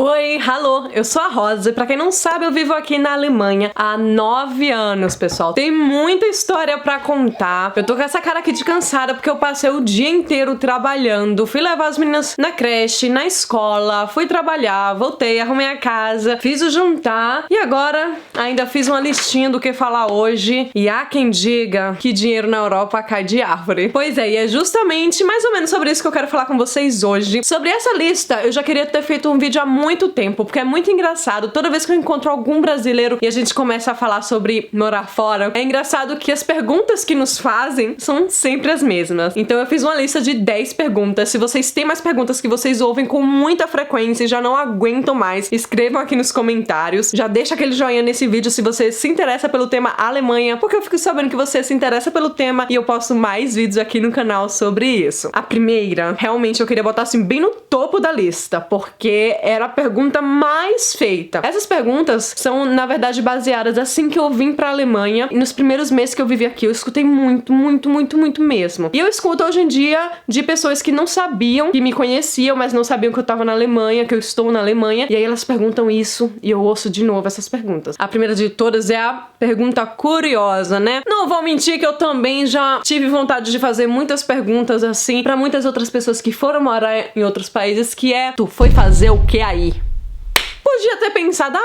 Oi, alô, eu sou a Rosa e pra quem não sabe eu vivo aqui na Alemanha há 9 anos, pessoal. Tem muita história pra contar. Eu tô com essa cara aqui de cansada porque eu passei o dia inteiro trabalhando. Fui levar as meninas na creche, na escola, fui trabalhar, voltei, arrumei a casa, fiz o jantar e agora ainda fiz uma listinha do que falar hoje. E há quem diga que dinheiro na Europa cai de árvore. Pois é, e é justamente mais ou menos sobre isso que eu quero falar com vocês hoje. Sobre essa lista, eu já queria ter feito um vídeo há muito tempo, porque é muito engraçado. Toda vez que eu encontro algum brasileiro e a gente começa a falar sobre morar fora, é engraçado que as perguntas que nos fazem são sempre as mesmas. Então eu fiz uma lista de 10 perguntas. Se vocês têm mais perguntas que vocês ouvem com muita frequência e já não aguentam mais, escrevam aqui nos comentários. Já deixa aquele joinha nesse vídeo se você se interessa pelo tema Alemanha, porque eu fico sabendo que você se interessa pelo tema e eu posto mais vídeos aqui no canal sobre isso. A primeira, realmente eu queria botar assim bem no topo da lista, porque era a pergunta mais feita. Essas perguntas são, na verdade, baseadas assim que eu vim pra Alemanha e nos primeiros meses que eu vivi aqui, eu escutei muito mesmo. E eu escuto hoje em dia de pessoas que não sabiam, que me conheciam, mas não sabiam que eu tava na Alemanha, que eu estou na Alemanha, e aí elas perguntam isso e eu ouço de novo essas perguntas. A primeira de todas é a pergunta curiosa, né? Não vou mentir que eu também já tive vontade de fazer muitas perguntas assim pra muitas outras pessoas que foram morar em outros países, que é: tu foi fazer o que aí? Podia ter pensado,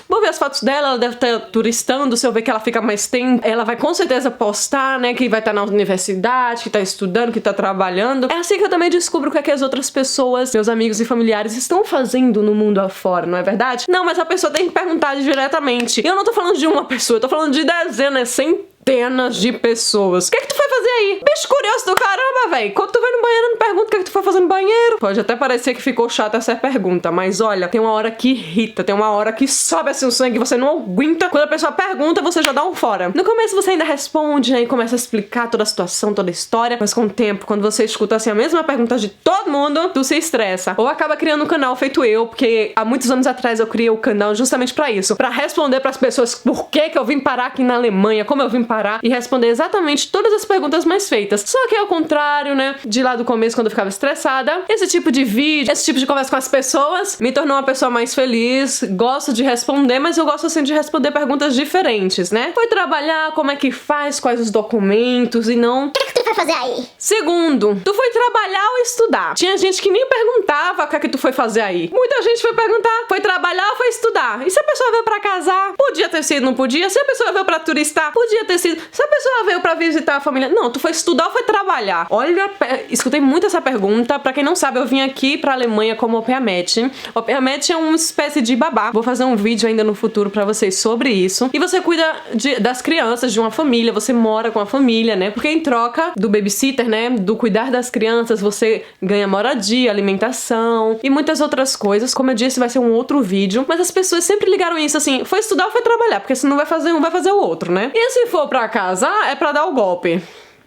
vou ver as fotos dela, ela deve estar turistando, se eu ver que ela fica mais tempo, ela vai com certeza postar, né, que vai estar na universidade, que tá estudando, que tá trabalhando. É assim que eu também descubro o que é que as outras pessoas, meus amigos e familiares, estão fazendo no mundo afora, não é verdade? Não, mas a pessoa tem que perguntar diretamente. E eu não tô falando de uma pessoa, eu tô falando de dezenas, centenas de pessoas. O que é que tu foi fazer aí? Bicho curioso do caramba, véi. Quando tu vai no banheiro, não pergunta o que é que tu foi fazer no banheiro. Pode até parecer que ficou chata essa pergunta, mas olha, tem uma hora que irrita, tem uma hora que sobe assim o sangue, você não aguenta. Quando a pessoa pergunta, você já dá um fora. No começo você ainda responde, né, e começa a explicar toda a situação, toda a história, mas com o tempo, quando você escuta assim a mesma pergunta de todo mundo, tu se estressa. Ou acaba criando um canal feito eu, porque há muitos anos atrás eu criei o canal justamente pra isso, pra responder pras pessoas por que eu vim parar aqui na Alemanha, como eu vim parar, e responder exatamente todas as perguntas mais feitas. Só que ao contrário, né, de lá do começo, quando eu ficava estressada, esse tipo de vídeo, esse tipo de conversa com as pessoas me tornou uma pessoa mais feliz. Gosto de responder, mas eu gosto assim de responder perguntas diferentes, né? Foi trabalhar, como é que faz, quais os documentos e não... O que é que tu foi fazer aí? Segundo, tu foi trabalhar ou estudar? Tinha gente que nem perguntava o que é que tu foi fazer aí. Muita gente foi perguntar, foi trabalhar ou foi estudar? E se a pessoa veio pra casar? Podia ter sido, não podia? Se a pessoa veio pra turistar? Podia ter sido. Se a pessoa veio pra visitar a família? Não, tu foi estudar ou foi trabalhar? Olha, escutei muito essa pergunta. Pra quem não sabe, eu vim aqui pra Alemanha como au pair match. Au pair match é uma espécie de babá. Vou fazer um vídeo ainda no futuro pra vocês sobre isso. E você cuida das crianças de uma família, você mora com a família, né? Porque em troca do babysitter, né, do cuidar das crianças, você ganha moradia, alimentação e muitas outras coisas. Como eu disse, vai ser um outro vídeo. Mas as pessoas sempre ligaram isso assim, foi estudar ou foi trabalhar? Porque se não vai fazer um, vai fazer o outro, né? E se for pra casar, é pra dar o golpe.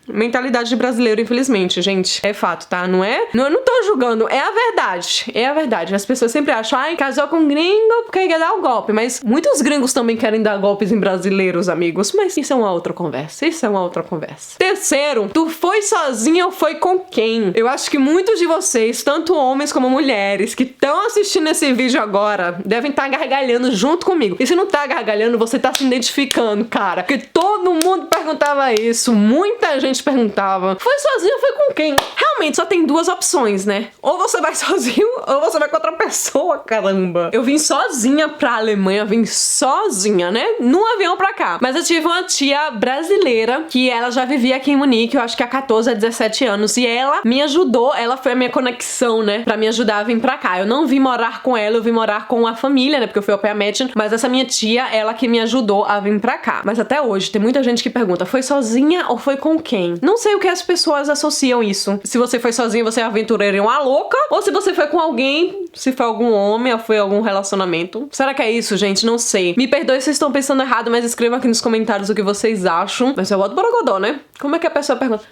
Mentalidade de brasileiro, infelizmente, gente. É fato, tá? Não é? Eu não tô julgando, é a verdade. É a verdade. As pessoas sempre acham, casou com gringo porque quer dar o golpe. Mas muitos gringos também querem dar golpes em brasileiros, amigos. Mas isso é uma outra conversa. Isso é uma outra conversa. Terceiro, tu foi sozinha ou foi com quem? Eu acho que muitos de vocês, tanto homens como mulheres, que estão assistindo esse vídeo agora, devem estar gargalhando junto comigo. E se não tá gargalhando, você tá se identificando, cara. Porque todo mundo perguntava isso. Muita gente perguntava, foi sozinho ou foi com quem? Realmente só tem duas opções, né? Ou você vai sozinho ou você vai com outra pessoa, caramba. Eu vim sozinha pra Alemanha, vim sozinha, né? Num avião pra cá. Mas eu tive uma tia brasileira que ela já vivia aqui em Munique, eu acho que há 14 a 17 anos, e ela me ajudou, ela foi a minha conexão, né? Pra me ajudar a vir pra cá. Eu não vim morar com ela, eu vim morar com a família, né? Porque eu fui au pair match, mas essa minha tia, ela que me ajudou a vir pra cá. Mas até hoje, tem muita gente que pergunta, foi sozinha ou foi com quem? Não sei o que as pessoas associam isso. Se você foi sozinho, você é aventureira e uma louca, ou se você foi com alguém, se foi algum homem ou foi algum relacionamento. Será que é isso, gente? Não sei. Me perdoe se vocês estão pensando errado, mas escrevam aqui nos comentários o que vocês acham. Mas eu boto borogodó, né? Como é que a pessoa pergunta?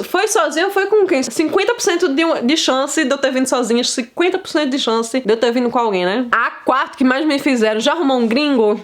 Foi sozinho ou foi com quem? 50% de chance de eu ter vindo sozinha, 50% de chance de eu ter vindo com alguém, né? A quarto que mais me fizeram, já arrumou um gringo?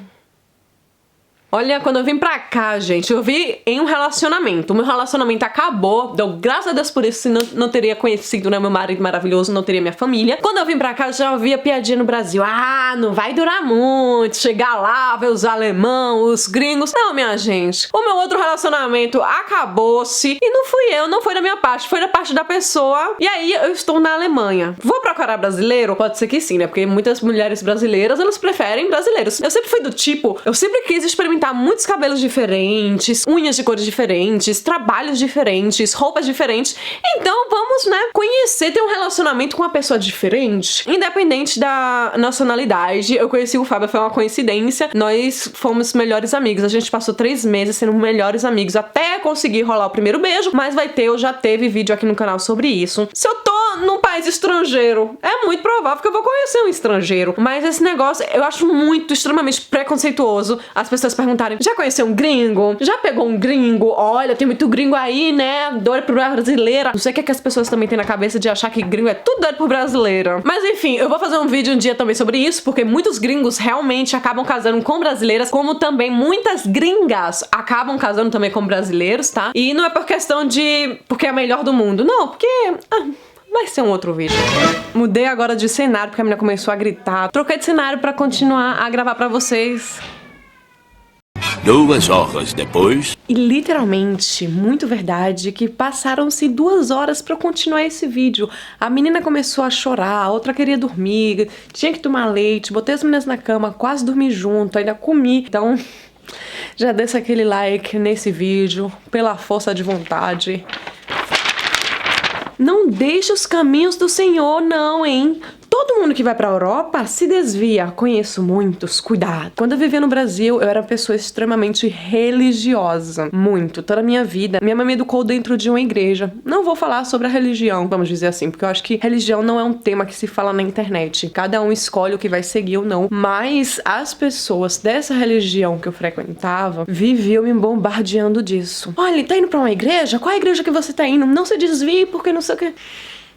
Olha, quando eu vim pra cá, gente, eu vi em um relacionamento. O meu relacionamento acabou. Deu graças a Deus por isso, senão não teria conhecido, né, meu marido maravilhoso, não teria minha família. Quando eu vim pra cá, já ouvia piadinha no Brasil. Ah, não vai durar muito. Chegar lá, ver os alemão, os gringos. Não, minha gente. O meu outro relacionamento acabou-se. E não fui eu, não foi da minha parte, foi da parte da pessoa. E aí, eu estou na Alemanha. Vou procurar brasileiro? Pode ser que sim, né? Porque muitas mulheres brasileiras, elas preferem brasileiros. Eu sempre fui do tipo, eu sempre quis experimentar muitos cabelos diferentes, unhas de cores diferentes, trabalhos diferentes, roupas diferentes. Então vamos, né, conhecer, ter um relacionamento com uma pessoa diferente, independente da nacionalidade. Eu conheci o Fábio, foi uma coincidência. Nós fomos melhores amigos. A gente passou 3 meses sendo melhores amigos até conseguir rolar o primeiro beijo, mas vai ter, ou já teve vídeo aqui no canal sobre isso. Se eu tô num país estrangeiro, é muito provável que eu vou conhecer um estrangeiro. Mas esse negócio eu acho muito, extremamente preconceituoso. As pessoas perguntarem, já conheceu um gringo? Já pegou um gringo? Olha, tem muito gringo aí, né? Doido por brasileira. Não sei o que é que as pessoas também têm na cabeça de achar que gringo é tudo doido por brasileira. Mas enfim, eu vou fazer um vídeo um dia também sobre isso, porque muitos gringos realmente acabam casando com brasileiras, como também muitas gringas acabam casando também com brasileiros, tá? E não é por questão de porque é a melhor do mundo, não, porque... vai ser um outro vídeo. Mudei agora de cenário porque a menina começou a gritar. Troquei de cenário pra continuar a gravar pra vocês. 2 horas depois... E literalmente, muito verdade, que passaram-se 2 horas pra eu continuar esse vídeo. A menina começou a chorar, a outra queria dormir, tinha que tomar leite, botei as meninas na cama, quase dormi junto, ainda comi. Então, já deixa aquele like nesse vídeo, pela força de vontade. Não deixe os caminhos do Senhor, não, hein? Todo mundo que vai pra Europa se desvia. Conheço muitos, cuidado. Quando eu vivia no Brasil, eu era uma pessoa extremamente religiosa. Muito. Toda a minha vida. Minha mãe me educou dentro de uma igreja. Não vou falar sobre a religião, vamos dizer assim, porque eu acho que religião não é um tema que se fala na internet. Cada um escolhe o que vai seguir ou não. Mas as pessoas dessa religião que eu frequentava viviam me bombardeando disso. Olha, tá indo pra uma igreja? Qual é a igreja que você tá indo? Não se desvie porque não sei o que...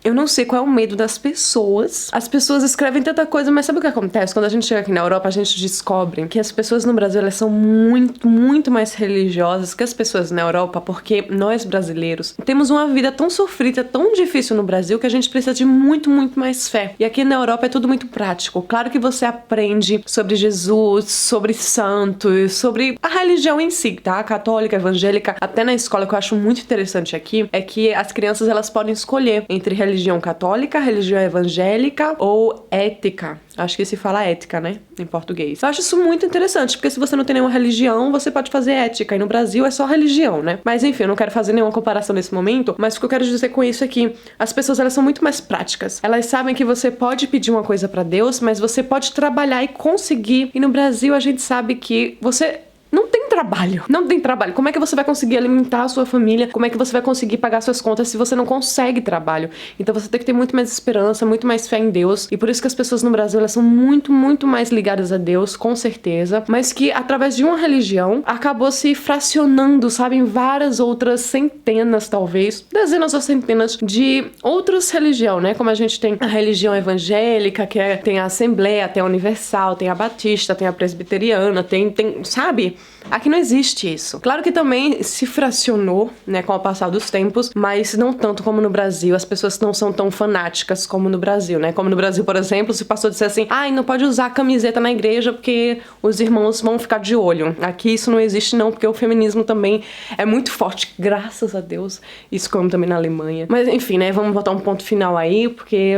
Eu não sei qual é o medo das pessoas. As pessoas escrevem tanta coisa, mas sabe o que acontece? Quando a gente chega aqui na Europa, a gente descobre que as pessoas no Brasil, elas são muito, muito mais religiosas que as pessoas na Europa, porque nós brasileiros temos uma vida tão sofrida, tão difícil no Brasil, que a gente precisa de muito, muito mais fé. E aqui na Europa é tudo muito prático. Claro que você aprende sobre Jesus, sobre santos, sobre a religião em si, tá? Católica, evangélica. Até na escola, que eu acho muito interessante aqui, é que as crianças, elas podem escolher entre religião católica, religião evangélica ou ética. Acho que se fala ética, né? Em português. Eu acho isso muito interessante, porque se você não tem nenhuma religião, você pode fazer ética. E no Brasil é só religião, né? Mas enfim, eu não quero fazer nenhuma comparação nesse momento, mas o que eu quero dizer com isso é que as pessoas, elas são muito mais práticas. Elas sabem que você pode pedir uma coisa pra Deus, mas você pode trabalhar e conseguir. E no Brasil a gente sabe que você... não tem trabalho. Não tem trabalho. Como é que você vai conseguir alimentar a sua família? Como é que você vai conseguir pagar suas contas se você não consegue trabalho? Então você tem que ter muito mais esperança, muito mais fé em Deus. E por isso que as pessoas no Brasil, elas são muito, muito mais ligadas a Deus, com certeza. Mas que através de uma religião, acabou se fracionando, sabe? Em várias outras centenas, talvez, dezenas ou centenas de outras religiões, né? Como a gente tem a religião evangélica, que tem a Assembleia, tem a Universal, tem a Batista, tem a Presbiteriana, tem sabe? Aqui não existe isso. Claro que também se fracionou, né, com o passar dos tempos, mas não tanto como no Brasil. As pessoas não são tão fanáticas como no Brasil, né? Como no Brasil, por exemplo, se o pastor disser assim, ai, não pode usar camiseta na igreja porque os irmãos vão ficar de olho. Aqui isso não existe não, porque o feminismo também é muito forte, graças a Deus. Isso como também na Alemanha. Mas enfim, né, vamos botar um ponto final aí, porque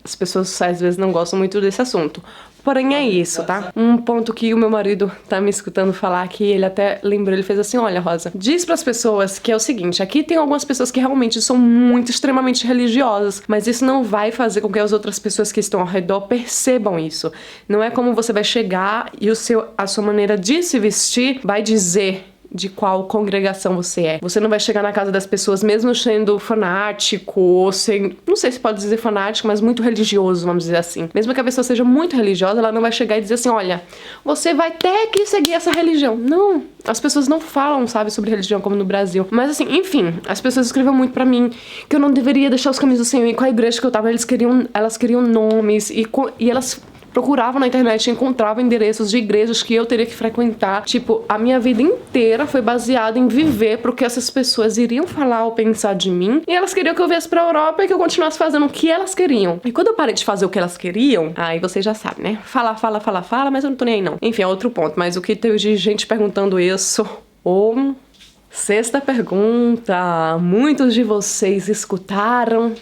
as pessoas às vezes não gostam muito desse assunto. Porém é isso, tá? Um ponto que o meu marido tá me escutando falar aqui, ele até lembrou, ele fez assim, olha, Rosa, diz pras pessoas que é o seguinte, aqui tem algumas pessoas que realmente são muito, extremamente religiosas, mas isso não vai fazer com que as outras pessoas que estão ao redor percebam isso. Não é como você vai chegar e a sua maneira de se vestir vai dizer de qual congregação você é. Você não vai chegar na casa das pessoas mesmo sendo fanático ou sendo, não sei se pode dizer fanático, mas muito religioso, vamos dizer assim. Mesmo que a pessoa seja muito religiosa, ela não vai chegar e dizer assim, olha, você vai ter que seguir essa religião. Não, as pessoas não falam, sabe, sobre religião como no Brasil. Mas assim, enfim, as pessoas escreveram muito pra mim que eu não deveria deixar os caminhos do Senhor. E com a igreja que eu tava, elas queriam nomes e elas procurava na internet e encontrava endereços de igrejas que eu teria que frequentar. Tipo, a minha vida inteira foi baseada em viver pro que essas pessoas iriam falar ou pensar de mim, e elas queriam que eu viesse pra Europa e que eu continuasse fazendo o que elas queriam. E quando eu parei de fazer o que elas queriam, aí vocês já sabem, né? Fala, mas eu não tô nem aí não. Enfim, é outro ponto, mas o que teve de gente perguntando isso... Sexta pergunta. Muitos de vocês escutam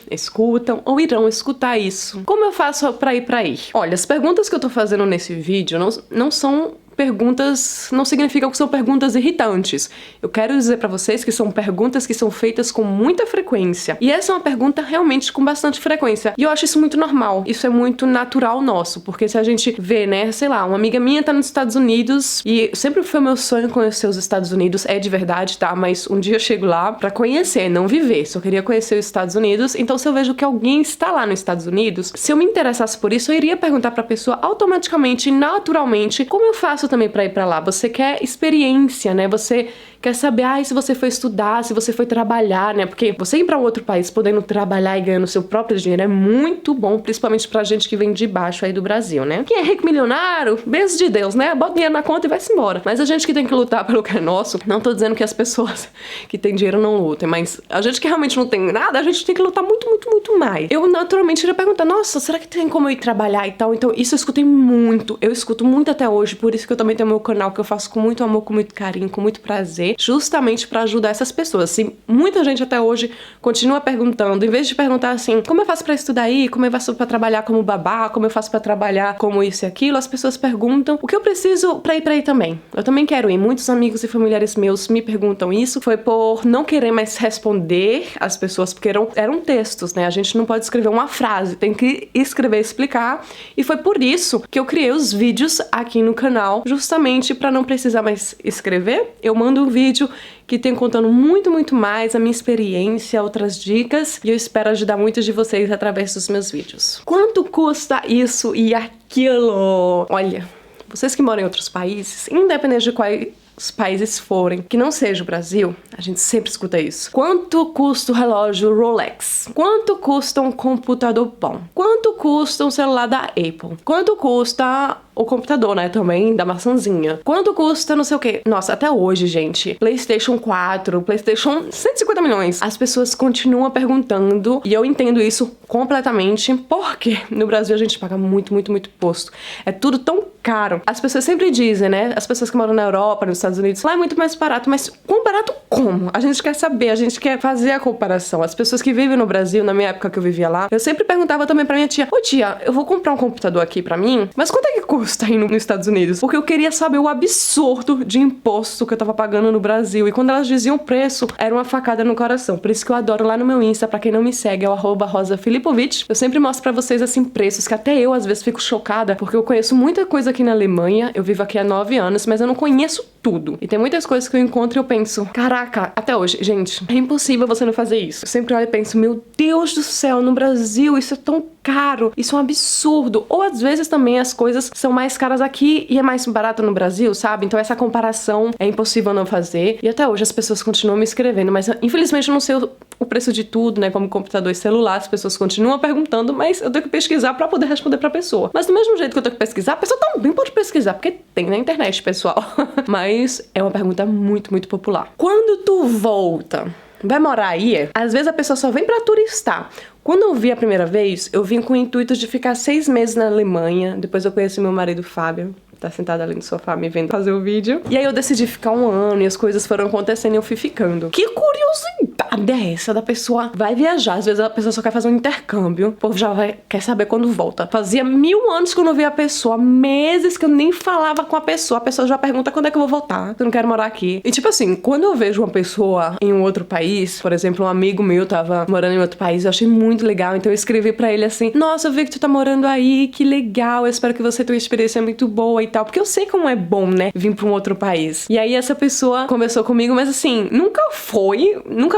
ou irão escutar isso. Como eu faço pra ir pra aí? Olha, as perguntas que eu tô fazendo nesse vídeo não são perguntas, não significam que são perguntas irritantes. Eu quero dizer pra vocês que são perguntas que são feitas com muita frequência. E essa é uma pergunta realmente com bastante frequência. E eu acho isso muito normal. Isso é muito natural nosso. Porque se a gente vê, né, sei lá, uma amiga minha tá nos Estados Unidos e sempre foi meu sonho conhecer os Estados Unidos. É de verdade, tá? Mas um dia eu chego lá pra conhecer, não viver. Só queria conhecer os Estados Unidos. Então se eu vejo que alguém está lá nos Estados Unidos, se eu me interessasse por isso, eu iria perguntar pra pessoa automaticamente, naturalmente, como eu faço também pra ir pra lá. Você quer experiência, né? Você quer saber, se você foi estudar, se você foi trabalhar, né? Porque você ir pra um outro país podendo trabalhar e ganhando seu próprio dinheiro é muito bom, principalmente pra gente que vem de baixo aí do Brasil, né? Quem é rico milionário, beijo de Deus, né? Bota dinheiro na conta e vai-se embora. Mas a gente que tem que lutar pelo que é nosso, não tô dizendo que as pessoas que têm dinheiro não lutem, mas a gente que realmente não tem nada, a gente tem que lutar muito, muito, muito mais. Eu naturalmente iria perguntar, nossa, será que tem como eu ir trabalhar e tal? Então isso eu escutei muito, eu escuto muito até hoje, por isso que eu também tenho meu canal que eu faço com muito amor, com muito carinho, com muito prazer, justamente pra ajudar essas pessoas. Assim, muita gente até hoje continua perguntando, em vez de perguntar assim, como eu faço pra estudar aí, como eu faço pra trabalhar como babá, como eu faço pra trabalhar como isso e aquilo, as pessoas perguntam o que eu preciso pra ir também. Eu também quero ir. Muitos amigos e familiares meus me perguntam isso, foi por não querer mais responder as pessoas, porque eram textos, né? A gente não pode escrever uma frase, tem que escrever e explicar, e foi por isso que eu criei os vídeos aqui no canal, justamente pra não precisar mais escrever. Eu mando um vídeo que tem contando muito, muito mais a minha experiência, outras dicas, e eu espero ajudar muitos de vocês através dos meus vídeos. Quanto custa isso e aquilo? Olha, vocês que moram em outros países, independente de quais países forem, que não seja o Brasil, a gente sempre escuta isso. Quanto custa o relógio Rolex? Quanto custa um computador bom? Quanto custa um celular da Apple? Quanto custa o computador, né, também, da maçãzinha? Quanto custa não sei o quê? Nossa, até hoje, gente, PlayStation 4, PlayStation 150 milhões. As pessoas continuam perguntando, e eu entendo isso completamente, porque no Brasil a gente paga muito, muito, muito imposto. É tudo tão caro. As pessoas sempre dizem, né, as pessoas que moram na Europa, nos Estados Unidos, lá é muito mais barato, mas quão barato como? A gente quer saber, a gente quer fazer a comparação. As pessoas que vivem no Brasil, na minha época que eu vivia lá, eu sempre perguntava também pra minha tia, ô tia, eu vou comprar um computador aqui pra mim, mas quanto é que custa aí nos Estados Unidos? Porque eu queria saber o absurdo de imposto que eu tava pagando no Brasil, e quando elas diziam o preço, era uma facada no coração. Por isso que eu adoro lá no meu Insta, pra quem não me segue, é o @rosafilipovic. Eu sempre mostro pra vocês, assim, preços que até eu, às vezes, fico chocada, porque eu conheço muita coisa aqui na Alemanha, eu vivo aqui há 9 anos, mas eu não conheço tudo. E tem muitas coisas que eu encontro e eu penso, caraca, até hoje, gente, é impossível você não fazer isso. Eu sempre olho e penso, meu Deus do céu, no Brasil isso é tão caro, isso é um absurdo. Ou às vezes também as coisas são mais caras aqui e é mais barato no Brasil, sabe? Então essa comparação é impossível não fazer. E até hoje as pessoas continuam me escrevendo, mas infelizmente eu não sei o preço de tudo, né? Como computador e celular, as pessoas continuam perguntando, mas eu tenho que pesquisar pra poder responder pra pessoa. Mas do mesmo jeito que eu tenho que pesquisar, a pessoa também pode pesquisar, porque tem na internet, pessoal. Mas é uma pergunta muito, muito popular. Quando tu volta, vai morar aí? Às vezes a pessoa só vem pra turistar. Quando eu vi a primeira vez, eu vim com o intuito de ficar 6 meses na Alemanha. Depois eu conheci meu marido, Fábio. Tá sentado ali no sofá me vendo fazer o vídeo. E aí eu decidi ficar 1 ano e as coisas foram acontecendo e eu fui ficando. Que curiosidade é essa da pessoa vai viajar? Às vezes a pessoa só quer fazer um intercâmbio. O povo já quer saber quando volta. Fazia 1000 anos que eu não via a pessoa. Meses que eu nem falava com a pessoa. A pessoa já pergunta quando é que eu vou voltar. Eu não quero morar aqui. E tipo assim, quando eu vejo uma pessoa em um outro país, por exemplo, um amigo meu tava morando em outro país, eu achei muito legal. Então eu escrevi pra ele assim, nossa, eu vi que tu tá morando aí, que legal. Eu espero que você tenha uma experiência muito boa e tal, porque eu sei como é bom, né, vir pra um outro país. E aí essa pessoa conversou comigo, mas assim, nunca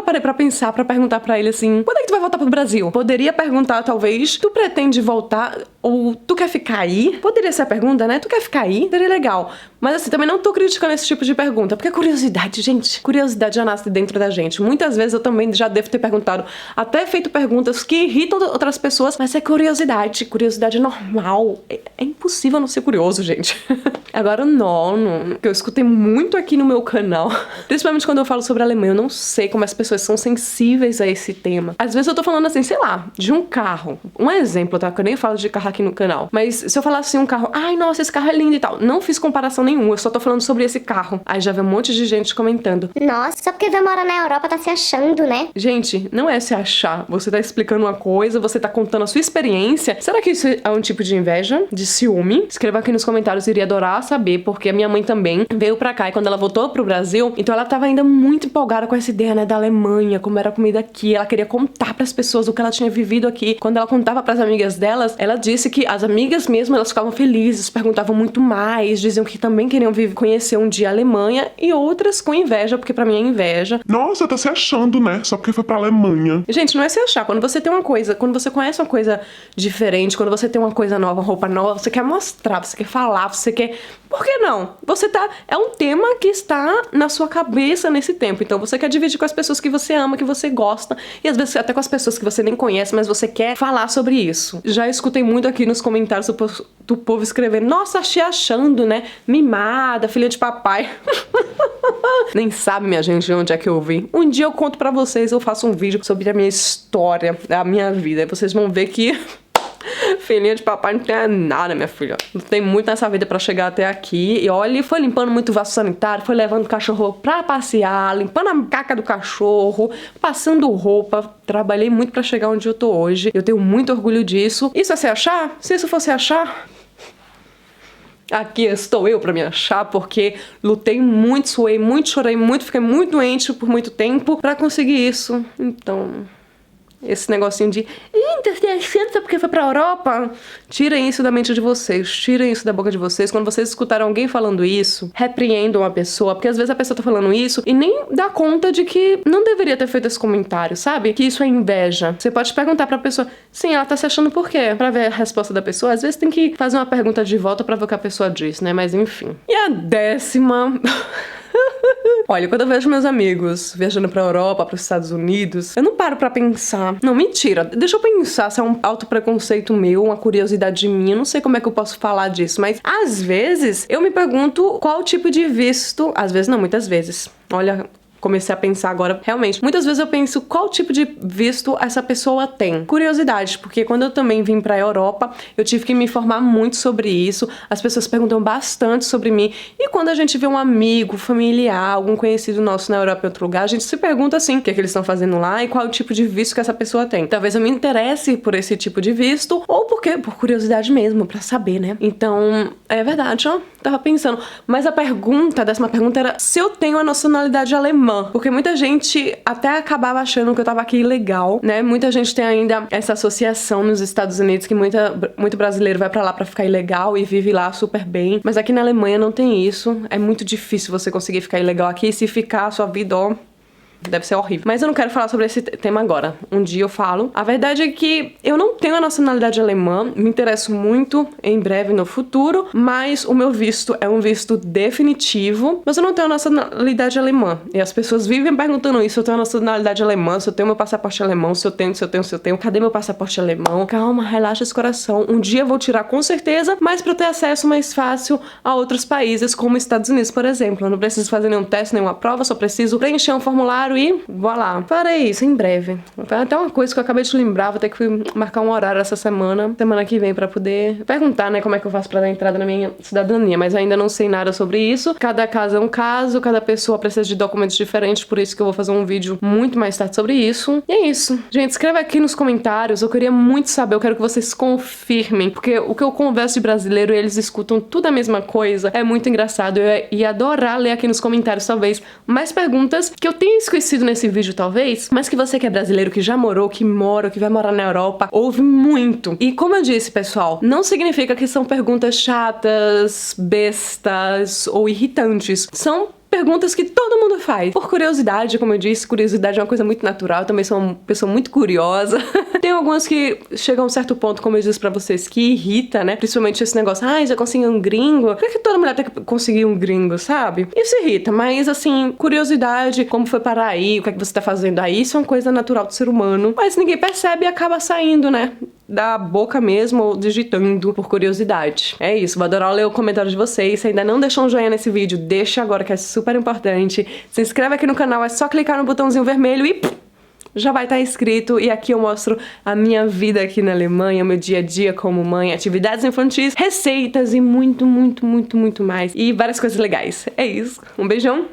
parei pra pensar, pra perguntar pra ele assim, quando é que tu vai voltar pro Brasil? Poderia perguntar, talvez, tu pretende voltar? Ou tu quer ficar aí? Poderia ser a pergunta, né? Tu quer ficar aí? Seria legal. Mas assim, também não tô criticando esse tipo de pergunta, porque curiosidade, gente, curiosidade já nasce dentro da gente. Muitas vezes eu também já devo ter perguntado, até feito perguntas que irritam outras pessoas, mas é curiosidade. Curiosidade é normal. É impossível não ser curioso, gente. Agora o nono, que eu escutei muito aqui no meu canal, principalmente quando eu falo sobre a Alemanha, eu não sei como as pessoas são sensíveis a esse tema. Às vezes eu tô falando assim, sei lá, de um carro. Um exemplo, tá? Que eu nem falo de carro aqui no canal. Mas se eu falar assim, um carro, ai, nossa, esse carro é lindo e tal. Não fiz comparação nenhuma, eu só tô falando sobre esse carro. Aí já vê um monte de gente comentando. Nossa, só porque vai morar na Europa tá se achando, né? Gente, não é se achar. Você tá explicando uma coisa, você tá contando a sua experiência. Será que isso é um tipo de inveja? De ciúme? Escreva aqui nos comentários, iria adorar saber, porque a minha mãe também veio pra cá e quando ela voltou pro Brasil, então ela tava ainda muito empolgada com essa ideia, né, da Alemanha, como era a comida aqui. Ela queria contar pras pessoas o que ela tinha vivido aqui. Quando ela contava pras amigas delas, ela disse que as amigas mesmo, elas ficavam felizes, perguntavam muito mais, diziam que também queriam conhecer um dia a Alemanha, e outras com inveja, porque pra mim é inveja. Nossa, tá se achando, né? Só porque foi pra Alemanha. Gente, não é se achar. Quando você tem uma coisa, quando você conhece uma coisa diferente, quando você tem uma coisa nova, roupa nova, você quer mostrar, você quer falar, você quer... Por que não? Você tá... É um tema que está na sua cabeça nesse tempo. Então você quer dividir com as pessoas que você ama, que você gosta, e às vezes até com as pessoas que você nem conhece, mas você quer falar sobre isso. Já escutei muito aqui nos comentários do povo escrevendo, nossa, achei achando, né? Mimada, filha de papai. Nem sabe, minha gente, onde é que eu vi. Um dia eu conto pra vocês, eu faço um vídeo sobre a minha história, a minha vida. Aí vocês vão ver que... filhinha de papai não tem nada, minha filha. Não tem muito nessa vida pra chegar até aqui. E olha, foi limpando muito o vaso sanitário, foi levando o cachorro pra passear, limpando a caca do cachorro, passando roupa. Trabalhei muito pra chegar onde eu tô hoje. Eu tenho muito orgulho disso. Isso é se achar? Se isso fosse achar... Aqui estou eu pra me achar, porque lutei muito, suei muito, chorei muito, fiquei muito doente por muito tempo pra conseguir isso. Então... esse negocinho de só porque foi pra Europa, tirem isso da mente de vocês, tirem isso da boca de vocês. Quando vocês escutarem alguém falando isso, repreendam a pessoa, porque às vezes a pessoa tá falando isso e nem dá conta de que não deveria ter feito esse comentário, sabe? Que isso é inveja. Você pode perguntar pra pessoa, sim, ela tá se achando por quê? Pra ver a resposta da pessoa, às vezes tem que fazer uma pergunta de volta pra ver o que a pessoa diz, né? Mas enfim. E a 10ª... Olha, quando eu vejo meus amigos viajando pra Europa, pros Estados Unidos, eu não paro pra pensar. Não, mentira. Deixa eu pensar se é um autopreconceito meu, uma curiosidade minha. Eu não sei como é que eu posso falar disso, mas às vezes eu me pergunto qual tipo de visto... Às vezes não, muitas vezes. Olha... comecei a pensar agora, realmente, muitas vezes eu penso qual tipo de visto essa pessoa tem. Curiosidade, porque quando eu também vim pra Europa, eu tive que me informar muito sobre isso, as pessoas perguntam bastante sobre mim, e quando a gente vê um amigo, familiar, algum conhecido nosso na Europa em outro lugar, a gente se pergunta assim, o que é que eles estão fazendo lá e qual é o tipo de visto que essa pessoa tem. Talvez eu me interesse por esse tipo de visto, ou porque, por curiosidade mesmo, pra saber, né? Então, é verdade, ó, tava pensando. Mas a pergunta, a 10ª pergunta era se eu tenho a nacionalidade alemã. Porque muita gente até acabava achando que eu tava aqui ilegal, né? Muita gente tem ainda essa associação nos Estados Unidos que muito brasileiro vai pra lá pra ficar ilegal e vive lá super bem. Mas aqui na Alemanha não tem isso. É muito difícil você conseguir ficar ilegal aqui. E se ficar, a sua vida, ó... deve ser horrível. Mas eu não quero falar sobre esse tema agora. Um dia eu falo. A verdade é que eu não tenho a nacionalidade alemã. Me interesso muito em breve no futuro. Mas o meu visto é um visto definitivo. Mas eu não tenho a nacionalidade alemã. E as pessoas vivem perguntando isso. Se eu tenho a nacionalidade alemã, se eu tenho meu passaporte alemão, se eu tenho. Cadê meu passaporte alemão? Calma, relaxa esse coração. Um dia eu vou tirar com certeza. Mas pra eu ter acesso mais fácil a outros países, como Estados Unidos, por exemplo. Eu não preciso fazer nenhum teste, nenhuma prova. Só preciso preencher um formulário e voilá. Farei isso em breve. Até uma coisa que eu acabei de lembrar, vou ter que marcar um horário essa semana que vem, pra poder perguntar, né, como é que eu faço pra dar entrada na minha cidadania, mas ainda não sei nada sobre isso. Cada caso é um caso, cada pessoa precisa de documentos diferentes, por isso que eu vou fazer um vídeo muito mais tarde sobre isso. E é isso. Gente, escreva aqui nos comentários, eu queria muito saber, eu quero que vocês confirmem, porque o que eu converso de brasileiro, eles escutam tudo a mesma coisa, é muito engraçado. Eu ia adorar ler aqui nos comentários, talvez, mais perguntas que eu tenha esquecido nesse vídeo, talvez, mas que você que é brasileiro, que já morou, que mora, ou que vai morar na Europa, ouve muito. E como eu disse, pessoal, não significa que são perguntas chatas, bestas ou irritantes. São perguntas que todo mundo faz. Por curiosidade, como eu disse, curiosidade é uma coisa muito natural. Eu também sou uma pessoa muito curiosa. Tenho Tem algumas que chegam a um certo ponto, como eu disse pra vocês, que irrita, né? Principalmente esse negócio, já consegui um gringo. Por que toda mulher tem que conseguir um gringo, sabe? Isso irrita, mas assim, curiosidade, como foi parar aí, o que é que você tá fazendo aí, isso é uma coisa natural do ser humano. Mas ninguém percebe e acaba saindo, né? Da boca mesmo, ou digitando por curiosidade. É isso, vou adorar ler o comentário de vocês. Se ainda não deixou um joinha nesse vídeo, deixa agora, que é super importante. Se inscreve aqui no canal, é só clicar no botãozinho vermelho e já vai estar inscrito. E aqui eu mostro a minha vida aqui na Alemanha, meu dia a dia como mãe, atividades infantis, receitas e muito, muito, muito, muito mais. E várias coisas legais. É isso. Um beijão.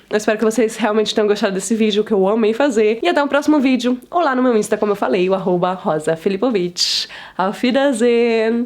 Eu espero que vocês realmente tenham gostado desse vídeo, que eu amei fazer. E até o próximo vídeo, ou lá no meu Insta, como eu falei, o @RosaFilipovic. Auf Wiedersehen!